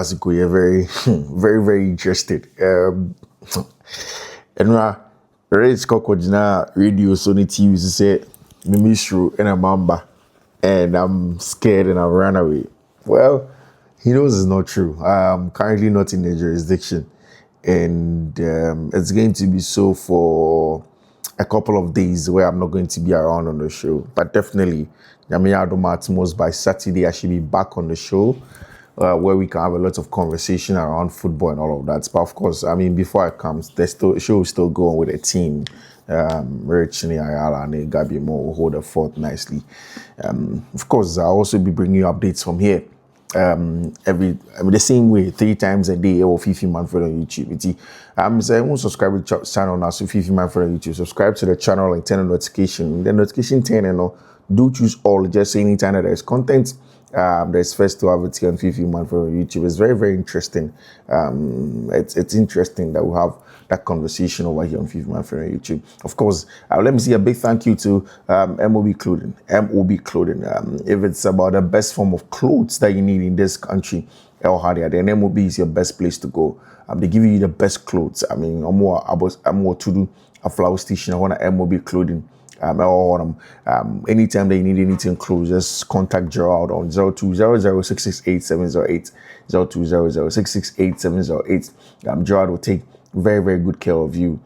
Clasico, you're very, very interested. And Red Coco radio Sony TV say Mimisru and a mamba and I'm scared and I've run away. Well, he knows it's not true. I'm currently not in the jurisdiction, and it's going to be so for a couple of days where I'm not going to be around on the show. But definitely, Yamiado Matmos by Saturday, I should be back on the show. Where we can have a lot of conversation around football and all of that. But of course, I mean, before I come, the show will still go on with the team. Rich, Ayala, and Gabi Mo will hold the fort nicely. Of course, I'll also be bringing you updates from here. The same way, 3 times a day, or Fiifi-Manfred on YouTube. Saying subscribe to the channel now, so Fiifi-Manfred on YouTube. Subscribe to the channel and turn on notification. The notification turn and do choose all. Just say anytime that there's content. There's first to have it on Fiifi-Manfred on YouTube. It's very, very interesting. It's interesting that we have that conversation over here on Fiifi-Manfred on YouTube. Of course, let me say a big thank you to MOB Clothing. MOB Clothing. If it's about the best form of clothes that you need in this country, then MOB is your best place to go. They give you the best clothes. I mean, I'm more to do a flower station. I want a MOB Clothing. Anytime they need anything close, just contact Gerald on 0200668708, 0200668708. Gerald will take very, very good care of you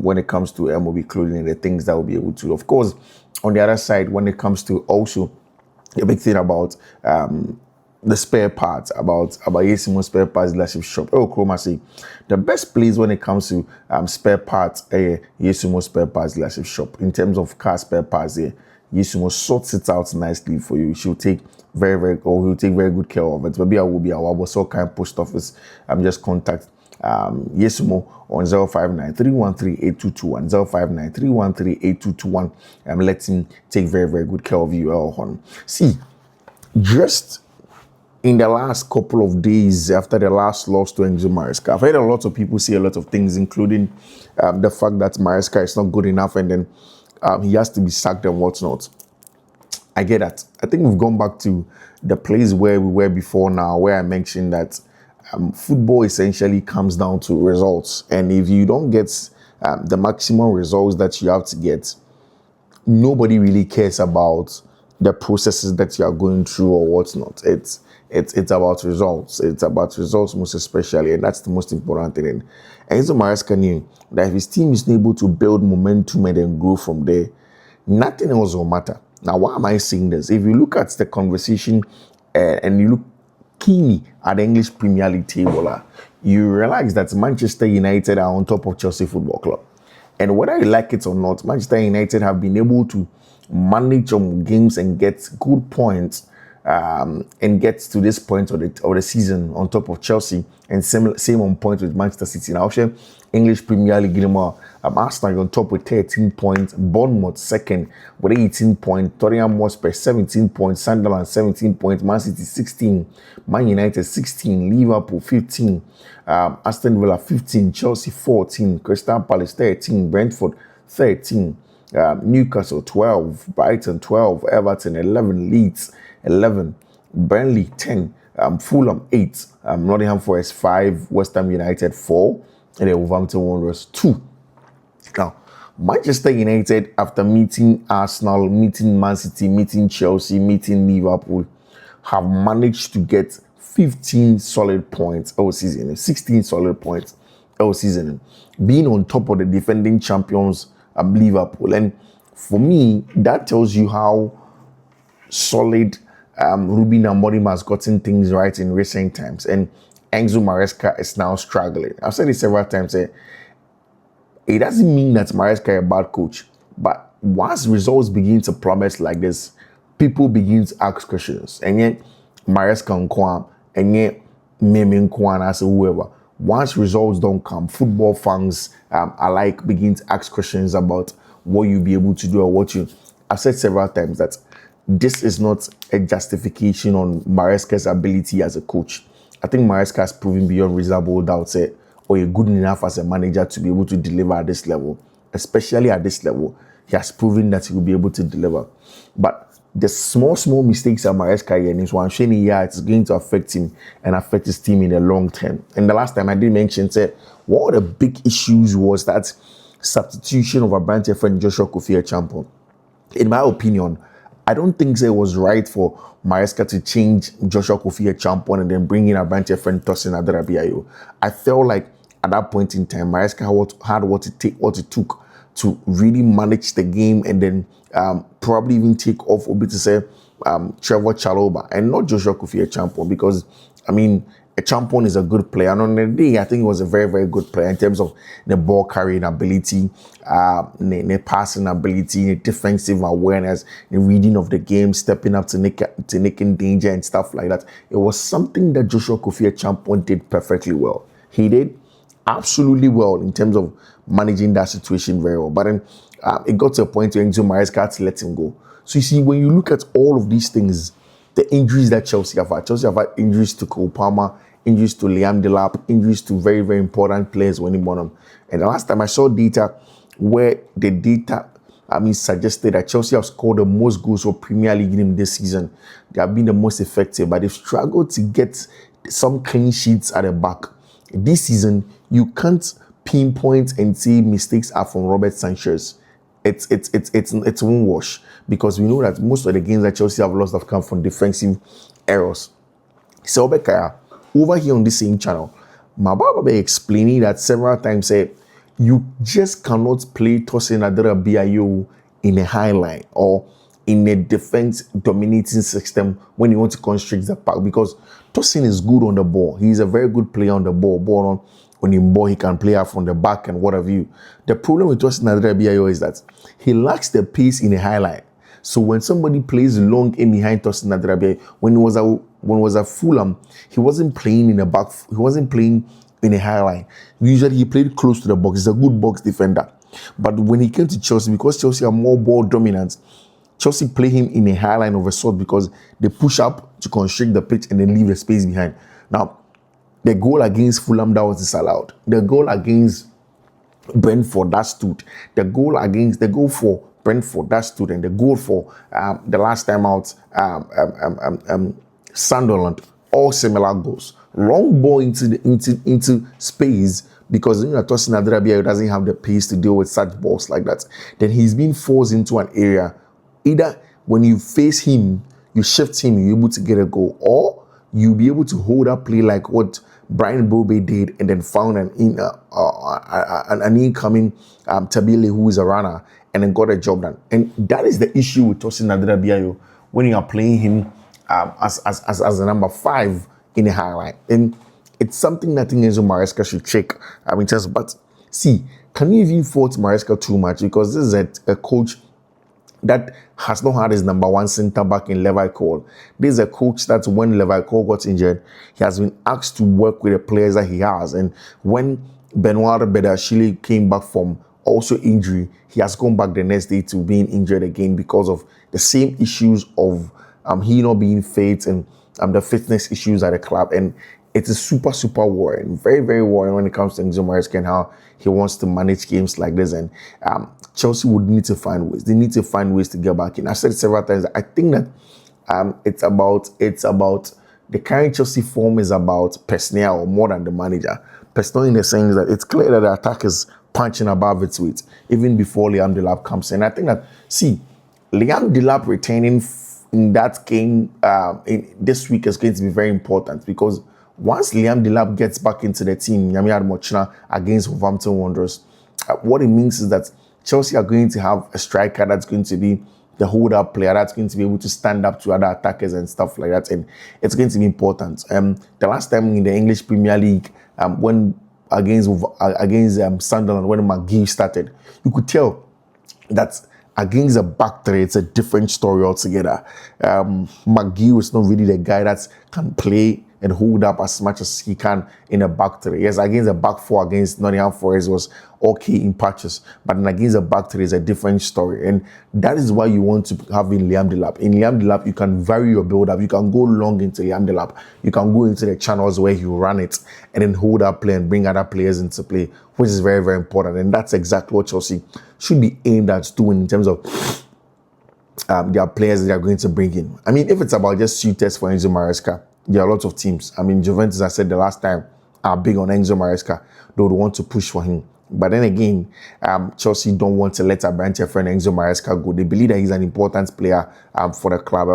when it comes to MOB Clothing and the things that will be able to. Of course, on the other side, when it comes to also the big thing about the spare parts, about Yesimo spare parts dealership shop. Chroma say the best place when it comes to spare parts, Yesimo spare parts dealership shop. In terms of car spare parts, Yesimo sorts it out nicely for you. He'll take very good care of it. Maybe I will be our kind of post office. Just contact Yesimo on 059-313-8221, 059-313-8221. Let him take very good care of you. See, just in the last couple of days after the last loss to Enzo Maresca, I've heard a lot of people say a lot of things, including the fact that Maresca is not good enough and then he has to be sacked and whatnot. I get that. I think we've gone back to the place where we were before now, where I mentioned that football essentially comes down to results. And if you don't get the maximum results that you have to get, nobody really cares about the processes that you are going through or whatnot. It's about results. It's about results most especially, and that's the most important thing. And Enzo Maresca knew that if his team is able to build momentum and then grow from there, nothing else will matter. Now, why am I saying this? If you look at the conversation and you look keenly at the English Premier League table, you realize that Manchester United are on top of Chelsea Football Club. And whether you like it or not, Manchester United have been able to manage games and get good points and get to this point of the season on top of Chelsea, and same on point with Manchester City. Now, English Premier League, Arsenal on top with 13 points, Bournemouth second with 18 points, Tottenham Hotspur 17 points, Sunderland 17 points, Man City 16, Man United 16, Liverpool 15, Aston Villa 15, Chelsea 14, Crystal Palace 13, Brentford 13, Newcastle 12, Brighton 12, Everton 11, Leeds 11, Burnley 10, Fulham 8, Nottingham Forest 5, West Ham United 4, and then Wolverhampton Wanderers 2. Now, Manchester United, after meeting Arsenal, meeting Man City, meeting Chelsea, meeting Liverpool, have managed to get 15 solid points all season, 16 solid points all season, being on top of the defending champions Liverpool. And for me, that tells you how solid Ruben Amorim has gotten things right in recent times. And Enzo Maresca is now struggling. I've said it several times. It doesn't mean that Maresca is a bad coach, but once results begin to plummet like this, people begin to ask questions. And yet, Maresca and yet Meme as whoever. Once results don't come, football fans alike begin to ask questions about what you'll be able to do or what you. I've said several times that this is not a justification on Maresca's ability as a coach. I think Maresca has proven beyond reasonable doubt or you're good enough as a manager to be able to deliver at this level. Especially at this level, he has proven that he will be able to deliver. But the small mistakes that Maresca here, so I'm saying yeah, it's going to affect him and affect his team in the long term. And the last time I did mention, said one of the big issues was that substitution of a branch friend Joshua Kofi Champon. In my opinion, I don't think it was right for Maresca to change Joshua Kofi Champon and then bring in a branch friend Tosin Adrabioyo. I felt like at that point in time, Maresca had what it took to really manage the game and then probably even take off a bit to say Trevor Chalobah and not Joshua Kofi Champon, because I mean Champon is a good player, and on the day I think he was a very, very good player in terms of the ball carrying ability, the passing ability, the defensive awareness, the reading of the game, stepping up to nick in danger and stuff like that. It was something that Joshua Kofi Champon did perfectly well. He did absolutely well in terms of managing that situation very well. But then it got to a point where Enzo Maresca had to let him go. So you see, when you look at all of these things, the injuries that Chelsea have had injuries to Cole Palmer, injuries to Liam Delap, injuries to very, very important players when he won them. And the last time I saw data where the data, suggested that Chelsea have scored the most goals for Premier League in this season. They have been the most effective, but they've struggled to get some clean sheets at the back. This season, you can't pinpoint and say mistakes are from Robert Sanchez. It's one wash, because we know that most of the games that Chelsea have lost have come from defensive errors. So Bekaya, over here on this same channel, Mababa be explaining that several times, said you just cannot play Tosin Adrabioyo in a high line or in a defense dominating system when you want to constrict the pack, because Tosin is good on the ball. He's a very good player on the ball. When in ball, he can play out from the back and what have you. The problem with Tosin Adrabioyo is that he lacks the pace in a high line. So when somebody plays long in behind Tosin Adrabioyo, when it was a Fulham, he wasn't playing in the back. He wasn't playing in a high line. Usually he played close to the box. He's a good box defender. But when he came to Chelsea, because Chelsea are more ball dominant, Chelsea play him in a high line of a sort because they push up to constrict the pitch and then leave the space behind. Now, the goal against Fulham, that was disallowed. The goal against Brentford, that stood. The goal for Brentford, that stood. And the goal for the last time out, Sunderland, all similar goals. Long ball into space, because Tosin Adrabioyo doesn't have the pace to deal with such balls like that. Then he's being forced into an area. Either when you face him, you shift him, you're able to get a goal, or you'll be able to hold up play like what Brian Bobe did and then found an incoming Tabile who is a runner and then got a job done. And that is the issue with Tosin Adrabioyo when you are playing him as a number 5 in a high line. And it's something that I think Enzo Maresca should check. But see, can you even fault Maresca too much? Because this is a coach that has not had his number 1 centre back in Levi Cole. This is a coach that when Levi Cole got injured, he has been asked to work with the players that he has. And when Benoit Bedashile came back from also injury, he has gone back the next day to being injured again because of the same issues of he not being fit and the fitness issues at the club. And it's a super worrying, very, very worrying when it comes to Enzo Maresca and how he wants to manage games like this. And Chelsea would need to find ways. They need to find ways to get back in. I've said it several times. I think that it's about the current Chelsea form is about personnel more than the manager. Personnel in the sense that it's clear that the attack is punching above its weight even before Liam Delap comes in. I think that Liam Delap retaining in that game in this week is going to be very important, because once Liam Delap gets back into the team, Yami Admochina against Wolverhampton Wanderers, what it means is that Chelsea are going to have a striker that's going to be the hold-up player that's going to be able to stand up to other attackers and stuff like that, and it's going to be important. The last time in the English Premier League, when against Sunderland, when McGee started, you could tell that against a back three, it's a different story altogether. McGee was not really the guy that can play and hold up as much as he can in a back three. Yes, against a back 4 against Nottingham Forest was okay in patches, but then against a back 3 is a different story. And that is why you want to have in Liam Delap. In Liam Delap, you can vary your build-up. You can go long into Liam Delap. You can go into the channels where you run it and then hold up play and bring other players into play, which is very, very important. And that's exactly what Chelsea should be aimed at doing in terms of there are players that are going to bring in. I mean, if it's about just suitors for Enzo Maresca, there are lots of teams. I mean, Juventus, I said the last time, are big on Enzo Maresca. They would want to push for him. But then again, Chelsea don't want to let a branch friend Enzo Maresca go. They believe that he's an important player for the club.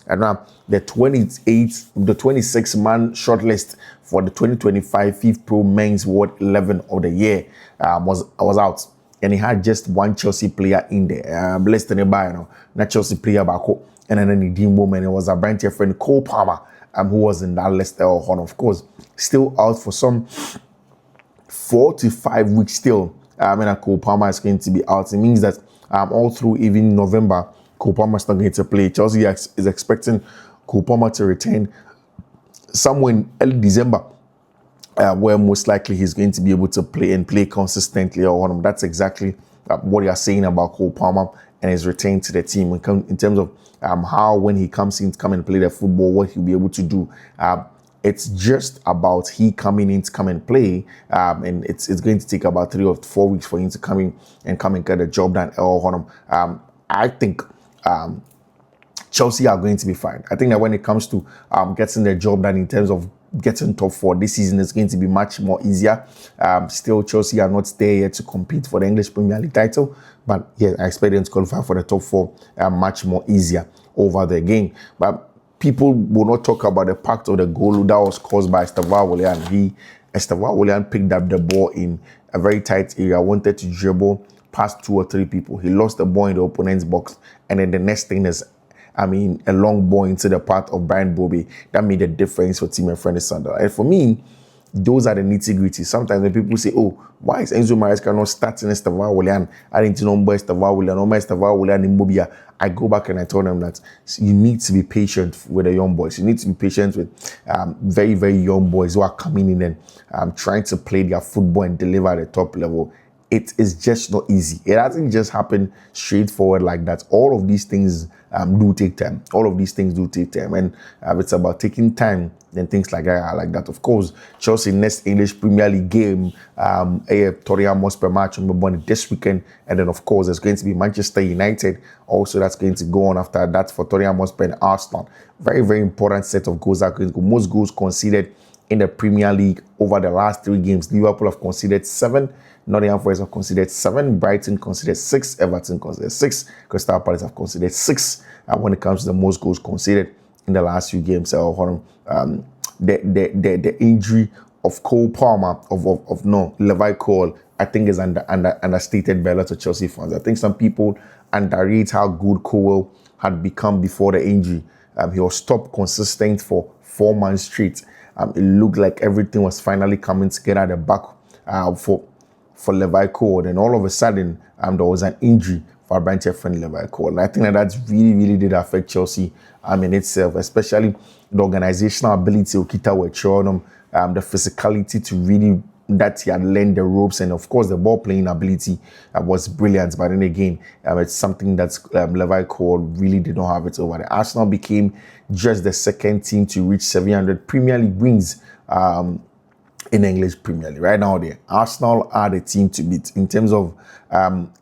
And now the 26-man shortlist for the 2025 FIFA Pro Men's World 11 of the year was out. And he had just one Chelsea player in there. Less than a buyer, not Chelsea player back. And then in the moment, it was a branch friend Cole Palmer who was in that list. Of course, still out for some 4 to 5 weeks still. Cole Palmer is going to be out. It means that all through even November, Cole Palmer is not going to play. Chelsea is expecting Cole Palmer to return somewhere in early December, where most likely he's going to be able to play consistently. That's exactly what they are saying about Cole Palmer and his return to the team in terms of how, when he comes in to come and play the football, what he'll be able to do. It's just about he coming in to come and play, and it's going to take about 3 or 4 weeks for him to come in and get the job done. I think Chelsea are going to be fine. I think that when it comes to getting the job done in terms of getting top 4 this season, is going to be much more easier. Still, Chelsea are not there yet to compete for the English Premier League title, but yeah, I expect them to qualify for the top 4 much more easier over the game. But people will not talk about the impact of the goal that was caused by Estevao Willian. Estevao Willian picked up the ball in a very tight area, wanted to dribble past 2 or 3 people. He lost the ball in the opponent's box, and then the next thing is, a long ball into the path of Brian Bobby. That made a difference for Team and Friend Sandal. And for me, those are the nitty-gritty. Sometimes when people say, oh, why is Enzo Maresca not starting Estevao Willian? I didn't know Estevao Willian, no Estevao Willian in Mobia. I go back and I tell them that you need to be patient with the young boys. You need to be patient with very, very young boys who are coming in and trying to play their football and deliver at the top level. It is just not easy. It hasn't just happened straightforward like that. All of these things do take time. All of these things do take time. And it's about taking time, then things like that. Of course, Chelsea next English Premier League game, a Tottenham Hotspur match on this weekend. And then, of course, there's going to be Manchester United. Also, that's going to go on after that for Tottenham Hotspur and Arsenal. Very, very important set of goals. Most goals conceded in the Premier League over the last 3 games. Liverpool have conceded 7. Nottingham Forest have conceded 7, Brighton conceded 6, Everton conceded 6, Crystal Palace have conceded 6. When it comes to the most goals conceded in the last few games, the injury of Cole Palmer, Levi Cole, I think is understated by a lot of Chelsea fans. I think some people underrate how good Cole had become before the injury. He was top consistent for 4 months straight. It looked like everything was finally coming together at the back for Levi Cole, and all of a sudden there was an injury for our branch friend Levi Cole. And I think that really, really did affect Chelsea in itself, especially the organizational ability of Kita Wechorum, the physicality to really that he had learned the ropes, and of course the ball playing ability was brilliant. But then again, it's something that Levi Cole really did not have it over there. Arsenal became just the second team to reach 700 Premier League wins in English Premier League. Right now, Arsenal are the team to beat in terms of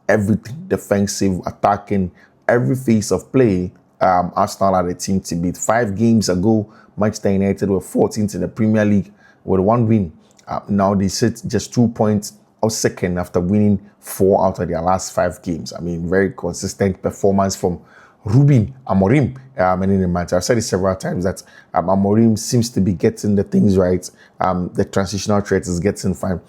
everything, defensive, attacking, every phase of play. Arsenal are the team to beat. 5 games ago, Manchester United were 14th in the Premier League with 1 win. Now they sit just 2 points out second after winning 4 out of their last 5 games. Very consistent performance from Ruben Amorim in the match. I've said it several times that Amorim seems to be getting the things right. The transitional threat is getting fine.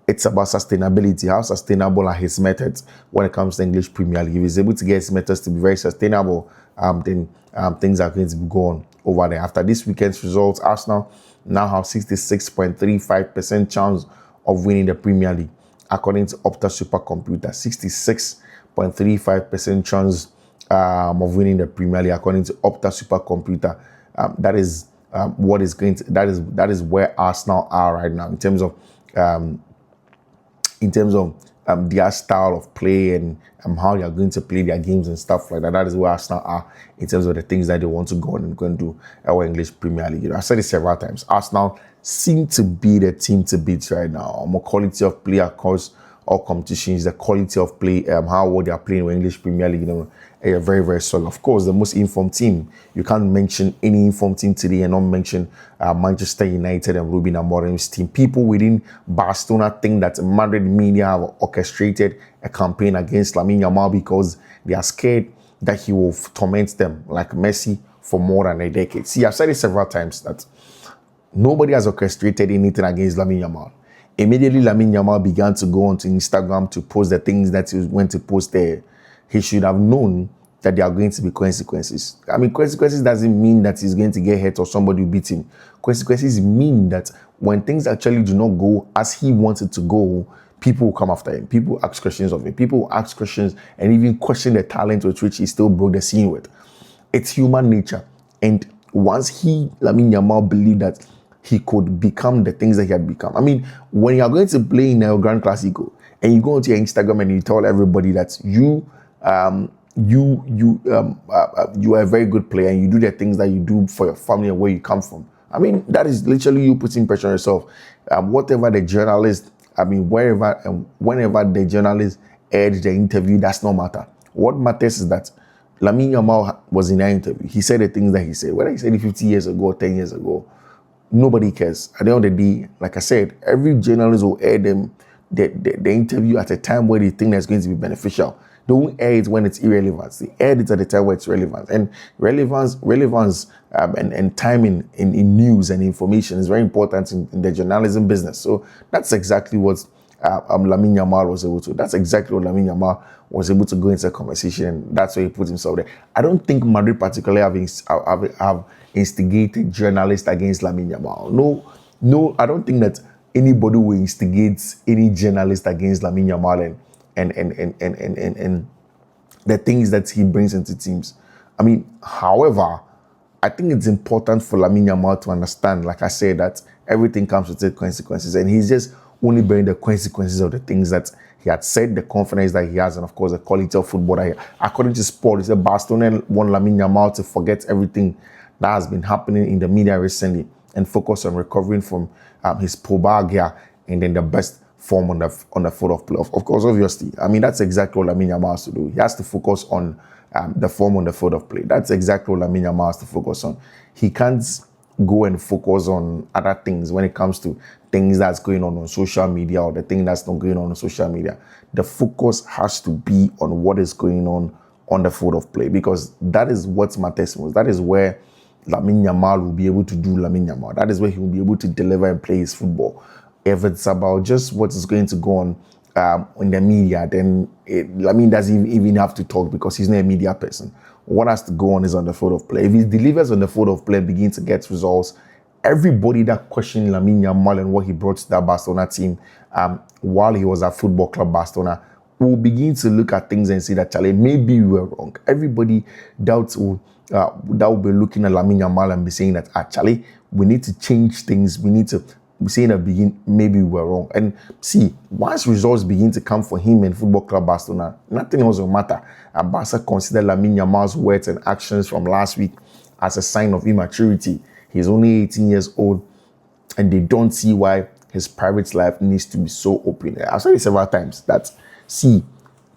It's about sustainability. How sustainable are his methods when it comes to English Premier League? If he's able to get his methods to be very sustainable, then things are going to be going over there. After this weekend's results, Arsenal now have 66.35% chance of winning the Premier League, according to Opta Supercomputer. 66.35% chance of winning the Premier League, according to Opta Supercomputer. That is what is going to. That is where Arsenal are right now in terms of their style of play and how they are going to play their games and stuff like that. That is where Arsenal are in terms of the things that they want to go on and go and do our English Premier League. I said it several times. Arsenal seem to be the team to beat right now. More quality of play across all competitions, the quality of play, how well they are playing in English Premier League, very, very solid. Of course, the most informed team. You can't mention any informed team today and not mention Manchester United and Ruben Amorim's team. People within Barcelona think that Madrid media have orchestrated a campaign against Lamine Yamal because they are scared that he will torment them like Messi for more than a decade. See, I've said it several times that nobody has orchestrated anything against Lamine Yamal. Immediately, Lamine Yamal began to go onto Instagram to post the things that he was going to post there. He should have known that there are going to be consequences. I mean, consequences doesn't mean that he's going to get hurt or somebody will beat him. Consequences mean that when things actually do not go as he wanted to go, people will come after him. People ask questions of him. People will ask questions and even question the talent with which he still broke the scene with. It's human nature. And once Lamine Yamal believed that he could become the things that he had become. I mean, when you are going to play in a Grand Clasico and you go onto your Instagram and you tell everybody that you are a very good player and you do the things that you do for your family and where you come from. I mean, that is literally you putting pressure on yourself. Whatever the journalist, wherever and whenever the journalist aired the interview, that's no matter. What matters is that Lamine Yamal was in that interview. He said the things that he said. Whether he said it 50 years ago or 10 years ago, nobody cares. At the end of the day, like I said, every journalist will air them the interview at a time where they think that's going to be beneficial. They won't air it when it's irrelevant. They air it at the time where it's relevant. And relevance and timing in news and information is very important in the journalism business. So that's exactly what Lamine Yamal was able to. That's exactly what Lamine Yamal was able to go into a conversation, and that's where he put himself there. I don't think Madrid particularly have instigated journalists against Lamine Yamal. No, I don't think that anybody will instigate any journalist against Lamine Yamal and the things that he brings into teams. I mean, however, I think it's important for Lamine Yamal to understand, like I said, that everything comes with its consequences, and he's just only bearing the consequences of the things that he had said, the confidence that he has, and of course the quality of football that according to Sport, he said Barcelona want Lamine Yamal to forget everything that has been happening in the media recently and focus on recovering from his pubalgia and then the best form on the field of play. Of course, obviously, I mean, that's exactly what Lamine Yamal has to do. He has to focus on the form on the field of play. That's exactly what Lamine Yamal has to focus on. He can't go and focus on other things when it comes to things that's going on social media or the thing that's not going on social media. The focus has to be on what is going on the field of play, because that is what matters most. That is where Lamine Yamal will be able to do Lamine Yamal. That is where he will be able to deliver and play his football. If it's about just what is going to go on in the media, then Lamine doesn't even have to talk because he's not a media person. What has to go on is on the field of play. If he delivers on the field of play, begins to get results, everybody that questioned Lamine Yamal and what he brought to that Barcelona team while he was at Football Club Barcelona will begin to look at things and see that, Charlie, maybe we were wrong. Everybody that will be looking at Lamine Yamal and be saying that, actually, we need to change things. We need to be saying that maybe we were wrong. And see, once results begin to come for him in Football Club Barcelona, nothing else will matter. Barca consider Lamine Yamal's words and actions from last week as a sign of immaturity. He's only 18 years old, and they don't see why his private life needs to be so open. I've said it several times that, see,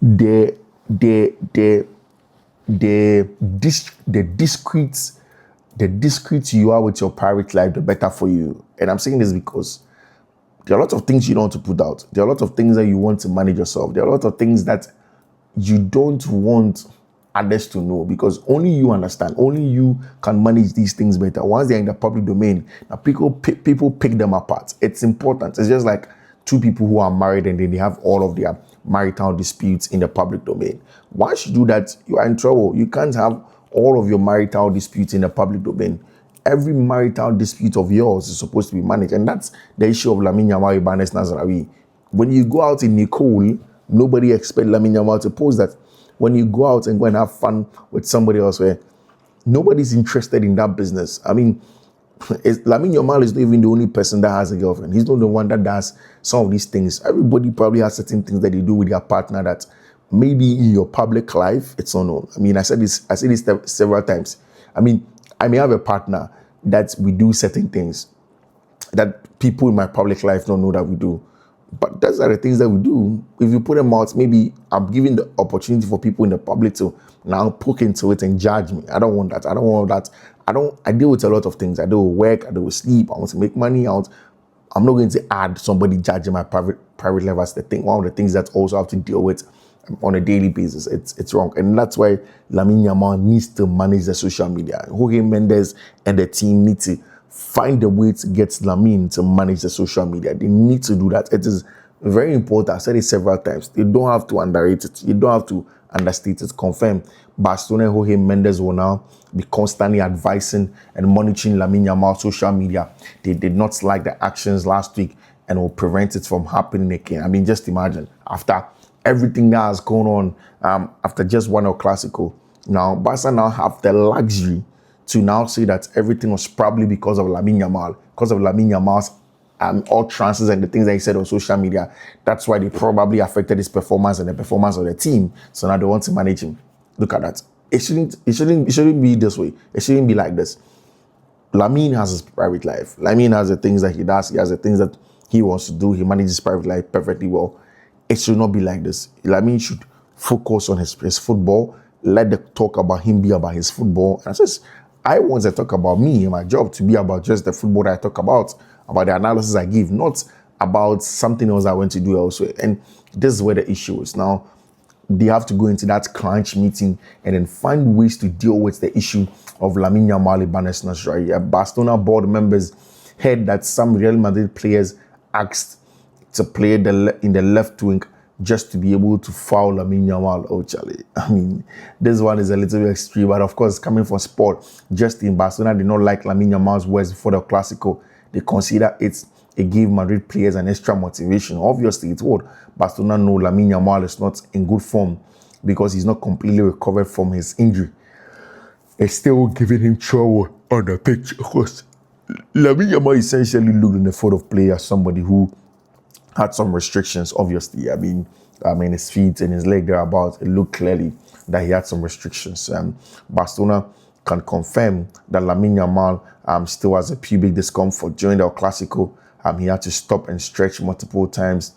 the discreet you are with your private life, the better for you. And I'm saying this because there are a lot of things you don't want to put out. There are a lot of things that you want to manage yourself. There are a lot of things that you don't want others to know, because only you understand. Only you can manage these things better. Once they're in the public domain, now people pick them apart. It's important. It's just like two people who are married and then they have all of their marital disputes in the public domain. Once you do that, you are in trouble. You can't have all of your marital disputes in the public domain. Every marital dispute of yours is supposed to be managed. And that's the issue of Lamine Yamal Ibanez Nazarawi. When you go out in Nicole, nobody expects Lamine Yamal to post that. When you go out and go and have fun with somebody else, where nobody's interested in that business. I mean, Lamine Yamal is not even the only person that has a girlfriend. He's not the one that does some of these things. Everybody probably has certain things that they do with their partner that maybe in your public life, it's unknown. I mean, I said this several times. I mean, I may have a partner that we do certain things that people in my public life don't know that we do. But those are the things that we do. If you put them out, maybe I'm giving the opportunity for people in the public to now poke into it and judge me. I don't want that. I don't want that. I deal with a lot of things. I deal with work, I deal with sleep, I want to make money out. I'm not going to add somebody judging my private life as the thing. One of the things that also have to deal with on a daily basis. It's wrong. And that's why Lamine Yamal needs to manage the social media. Jorge Mendes and the team need to find a way to get Lamine to manage the social media. They need to do that. It is very important. I've said it several times. You don't have to underrate it. You don't have to understate it. Confirm. Barcelona and Jorge Mendes will now be constantly advising and monitoring Lamine Yamal's social media. They did not like the actions last week and will prevent it from happening again. I mean, just imagine after everything that has gone on, after just one Clasico, now Barca now have the luxury to now say that everything was probably because of Lamine Yamal, because of Lamine Yamal's all trances and the things that he said on social media. That's why they probably affected his performance and the performance of the team. So now they want to manage him. Look at that. It shouldn't be this way. It shouldn't be like this. Lamine has his private life. Lamine has the things that he does. He has the things that he wants to do. He manages his private life perfectly well. It should not be like this. Lamine should focus on his football. Let the talk about him be about his football. And says, I want to talk about me and my job to be about just the football that I talk about the analysis I give, not about something else I want to do elsewhere. And this is where the issue is. Now, they have to go into that crunch meeting and then find ways to deal with the issue of Lamine Yamal Ibanez Nasri. Barcelona board members heard that some Real Madrid players asked to play in the left wing just to be able to foul Lamine Yamal. Oh, Charlie. I mean, this one is a little bit extreme, but of course, coming from sport, just in Barcelona did not like Lamine Yamal's words before the Clasico. They consider it gave Madrid players an extra motivation. Obviously, it would. Barcelona know Lamine Yamal is not in good form because he's not completely recovered from his injury. It's still giving him trouble on the pitch. Of course, Lamine Yamal essentially looked in the photo of play as somebody who had some restrictions, obviously. I mean, his feet and his leg thereabouts, it looked clearly that he had some restrictions. Barcelona can confirm that Lamine Yamal still has a pubic discomfort. During the Clasico, he had to stop and stretch multiple times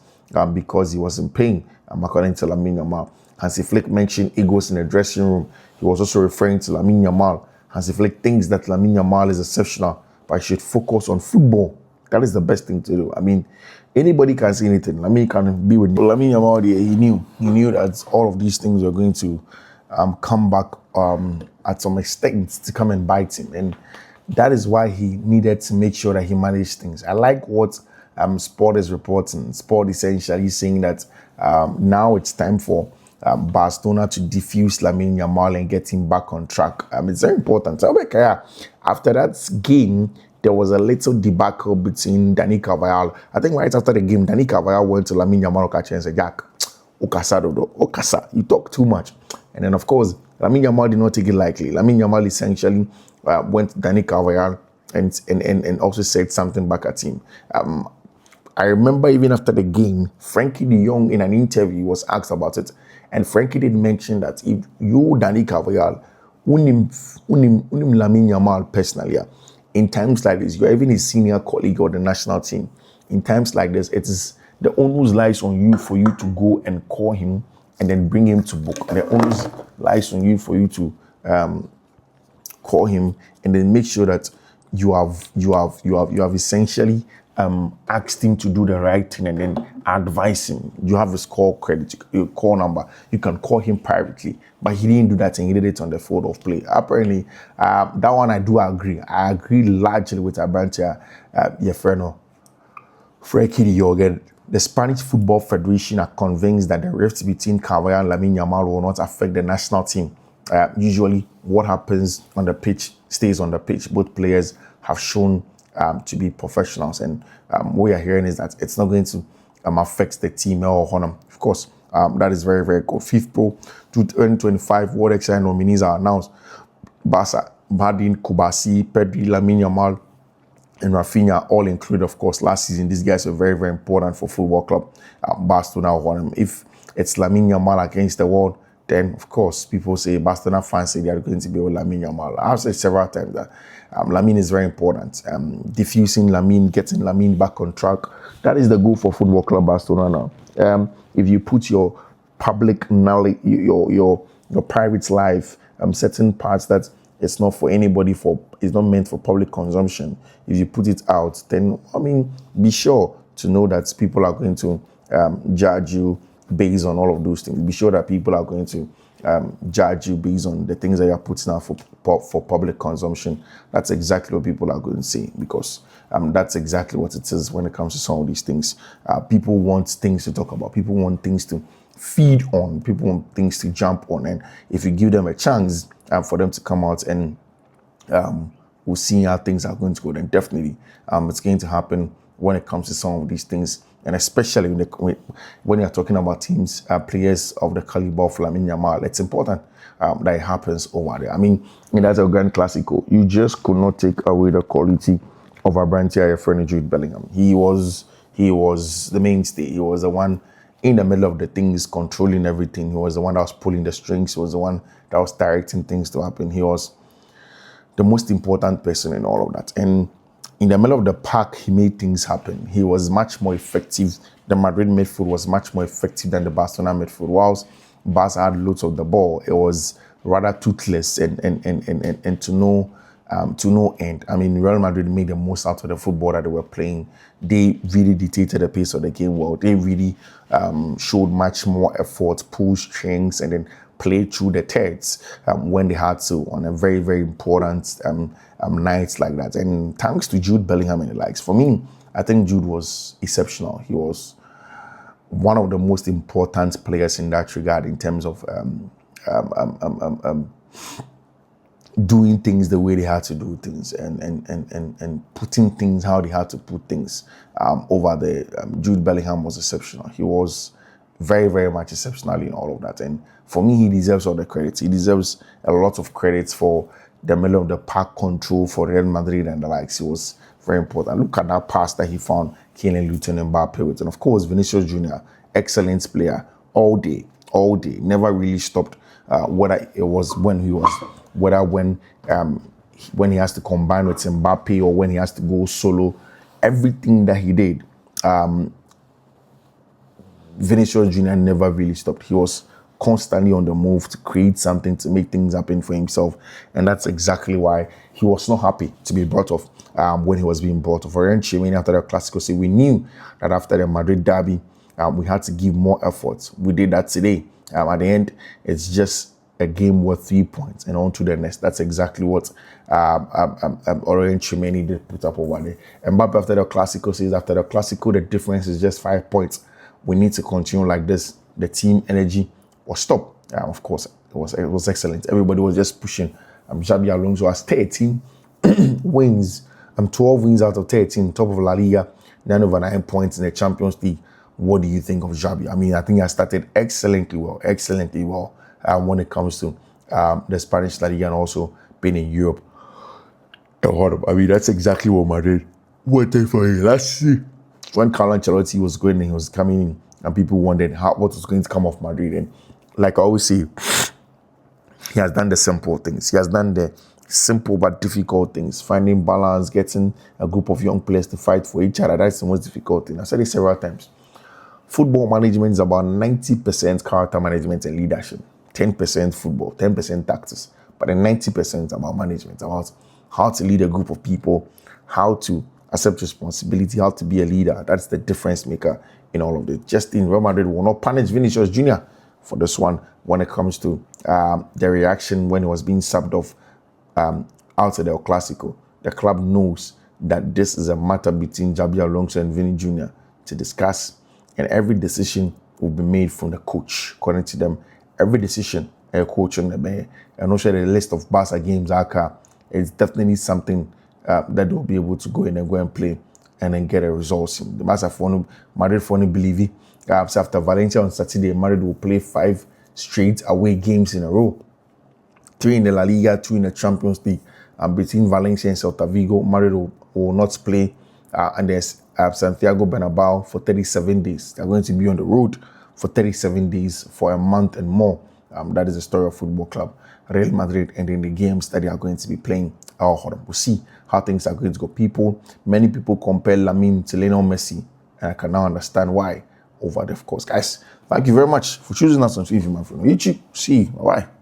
because he was in pain, according to Lamine Yamal. Hansi Flick mentioned egos in the dressing room. He was also referring to Lamine Yamal. Hansi Flick thinks that Lamine Yamal is exceptional, but he should focus on football. That is the best thing to do. I mean, anybody can say anything. Lamine can be with Lamine Yamal. He knew that all of these things were going to come back at some extent to come and bite him, and that is why he needed to make sure that he managed things. I like what Sport is reporting. Sport essentially saying that now it's time for Barcelona to diffuse Lamine Yamal and get him back on track. It's very important. After that game, there was a little debacle between Dani Carvajal. I think right after the game, Dani Carvajal went to Lamine Yamal and said, Jack, Okasa, you talk too much. And then, of course, Lamine Yamal did not take it lightly. Lamine Yamal essentially went to Dani Carvajal and also said something back at him. I remember even after the game, Frankie de Jong in an interview was asked about it. And Frankie did mention that if you, Dani Carvajal, unim Lamine Yamal personally, in times like this, you're even his senior colleague or the national team. In times like this, it is the onus lies on you for you to go and call him and then bring him to book. The onus lies on you for you to call him and then make sure that you have essentially asked him to do the right thing and then advise him. You have his call credit, your call number. You can call him privately, but he didn't do that and he did it on the field of play. Apparently, that one I do agree. I agree largely with Abantia, Yefreno, Frankie de Jong. The Spanish Football Federation are convinced that the rift between Carvajal and Lamine Yamal will not affect the national team. Usually, what happens on the pitch stays on the pitch. Both players have shown to be professionals, and what we are hearing is that it's not going to affect the team or Honor. Of course, that is very, very good. FIFPro 2025 World Excellence nominees are announced. Barca, Badin, Kubasi, Pedri, Lamine Yamal, and Rafinha all included. Of course, last season these guys were very, very important for Football Club Barcelona. If it's Lamine Yamal against the world, then of course people say Barcelona fans say they are going to be with Lamine Yamal. I've said several times that Lamine is very important. Diffusing Lamine, getting Lamine back on track, that is the goal for Football Club Barcelona now. If you put your public knowledge, your private life, certain parts that it's not for anybody, it's not meant for public consumption. If you put it out, then be sure to know that people are going to judge you based on all of those things. Be sure that people are going to judge you based on the things that you're putting out for public consumption. That's exactly what people are going to say, because that's exactly what it is when it comes to some of these things. People want things to talk about. People want things to feed on. People want things to jump on. And if you give them a chance for them to come out and we'll see how things are going to go, then definitely it's going to happen when it comes to some of these things. And especially when you're talking about teams, players of the caliber of Lamine Yamal, it's important that it happens over there. In that Grand Clasico, you just could not take away the quality of Abrantia friend Jude Bellingham. He was the mainstay. He was the one in the middle of the things, controlling everything. He was the one that was pulling the strings. He was the one that was directing things to happen. He was the most important person in all of that. And in the middle of the park, he made things happen. He was much more effective. The Madrid midfield was much more effective than the Barcelona midfield. Whilst Barca had loads of the ball, it was rather toothless and to no end. Real Madrid made the most out of the football that they were playing. They really dictated the pace of the game well. They really showed much more effort, pull strings, and then play through the thirds when they had to on a very, very important nights like that. And thanks to Jude Bellingham and the likes. For me, I think Jude was exceptional. He was one of the most important players in that regard in terms of doing things the way they had to do things and putting things how they had to put things over there. Jude Bellingham was exceptional. He was very, very much exceptional in all of that. And for me, he deserves all the credit. He deserves a lot of credit for the middle of the park control for Real Madrid and the likes. It was very important. Look at that pass that he found Kylian Mbappe with. And of course, Vinicius Jr., excellent player all day, never really stopped. Whether it was when he has to combine with Mbappe or when he has to go solo, everything that he did, Vinicius Jr. never really stopped. He was constantly on the move to create something, to make things happen for himself. And that's exactly why he was not happy to be brought off when he was being brought off. After the Clasico, we knew that after the Madrid derby, we had to give more effort. We did that today. At the end, it's just a game worth 3 points and on to the next. That's exactly what Orange Chimeni did put up over there. Mbappe after the Clasico says, after the Clasico, the difference is just 5 points. We need to continue like this. The team energy was stopped. Of course, it was excellent. Everybody was just pushing. Xabi Alonso has 13 wins. 12 wins out of 13, top of La Liga, 9 over 9 points in the Champions League. What do you think of Xabi? I think he has started excellently well when it comes to the Spanish La Liga and also being in Europe. That's exactly what Madrid wanted for him. Let's see. When Carlo Ancelotti was going and he was coming in, and people wondered what was going to come off Madrid. And like I always say, he has done the simple things. He has done the simple but difficult things. Finding balance, getting a group of young players to fight for each other. That's the most difficult thing. I said it several times. Football management is about 90% character management and leadership. 10% football, 10% tactics. But then 90% about management, about how to lead a group of people, how to accept responsibility, how to be a leader. That's the difference maker in all of this. Just in Real Madrid will not punish Vinicius Jr. for this one when it comes to the reaction when he was being subbed off out of the Clasico. The club knows that this is a matter between Xabi Alonso and Vini Jr. to discuss, and every decision will be made from the coach. According to them, every decision a coach on the bench, and also the list of Barca games, it's definitely something that they'll be able to go in and go and play and then get a result. The Madrid for believe it. After Valencia on Saturday, Madrid will play 5 straight away games in a row. 3 in the La Liga, 2 in the Champions League. Between Valencia and Celta Vigo, Madrid will not play. And there's Santiago Bernabeu for 37 days. They're going to be on the road for 37 days for a month and more. That is the story of Football Club Real Madrid, and in the games that they are going to be playing. We'll see how things are going to go. Many people compare Lamine to Lionel Messi, and I can now understand why over the course. Guys, thank you very much for choosing us on Fiifi-Manfred. See you. Bye-bye.